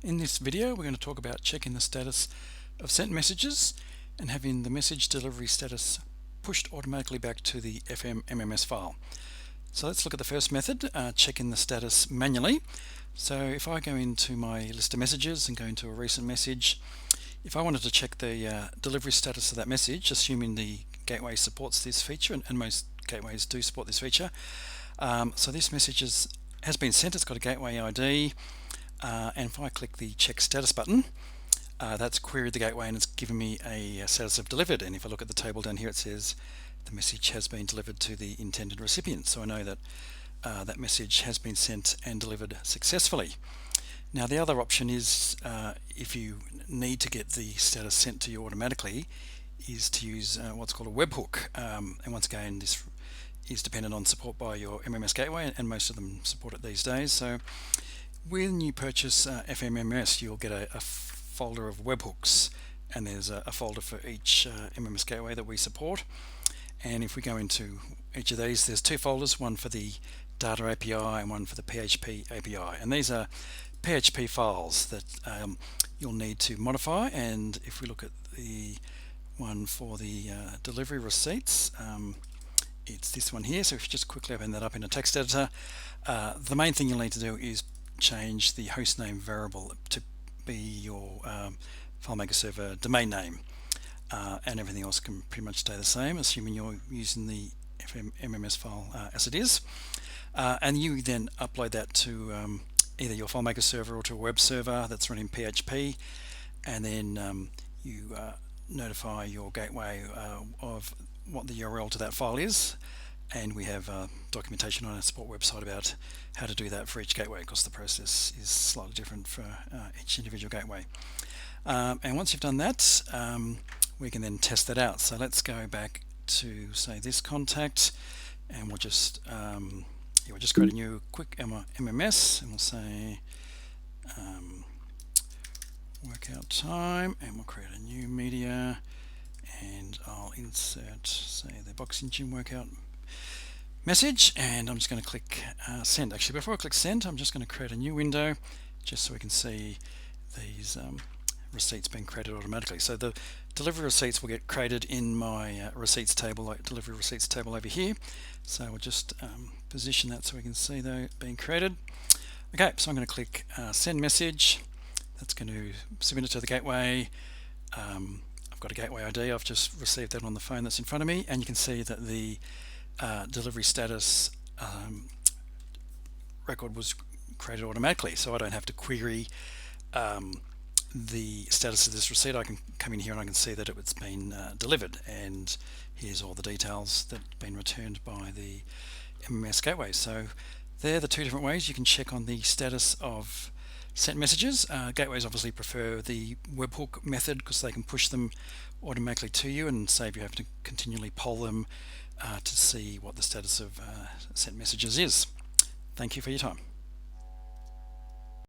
In this video we're going to talk about checking the status of sent messages and having the message delivery status pushed automatically back to the fmMMS file. So let's look at the first method, checking the status manually. So if I go into my list of messages and go into a recent message, if I wanted to check the delivery status of that message, assuming the gateway supports this feature, and most gateways do support this feature, so this message has been sent, it's got a gateway ID, and if I click the check status button, that's queried the gateway and it's given me a status of delivered. And if I look at the table down here, it says the message has been delivered to the intended recipient. So I know that that message has been sent and delivered successfully. Now the other option is, if you need to get the status sent to you automatically, is to use what's called a webhook. And once again, this is dependent on support by your MMS Gateway, and most of them support it these days. So when you purchase fmMMS, you'll get a folder of webhooks, and there's a folder for each MMS Gateway that we support. And if we go into each of these, there's two folders, one for the data API and one for the PHP API. And these are PHP files that you'll need to modify. And if we look at the one for the delivery receipts, it's this one here. So if you just quickly open that up in a text editor, the main thing you'll need to do is change the hostname variable to be your FileMaker server domain name, and everything else can pretty much stay the same, assuming you're using the fmMMS file as it is. And you then upload that to either your FileMaker server or to a web server that's running PHP, and then you notify your gateway of what the URL to that file is. And we have documentation on our support website about how to do that for each gateway, because the process is slightly different for each individual gateway. And once you've done that, we can then test that out. So let's go back to, say, this contact, and we'll just create a new quick MMS, and we'll say workout time, and we'll create a new media, and I'll insert, say, the boxing gym workout message, and I'm just going to click send. Actually, before I click send, I'm just going to create a new window just so we can see these receipts being created automatically. So the delivery receipts will get created in my receipts table, like delivery receipts table over here. So we'll just position that so we can see those being created. Okay, so I'm going to click send message. That's going to submit it to the gateway. I've got a gateway ID. I've just received that on the phone that's in front of me, and you can see that the delivery status record was created automatically, so I don't have to query the status of this receipt. I can come in here and I can see that it's been delivered, and here's all the details that have been returned by the MMS Gateway. So they're the two different ways you can check on the status of sent messages. Gateways obviously prefer the webhook method because they can push them automatically to you and save you having to continually poll them to see what the status of sent messages is. Thank you for your time.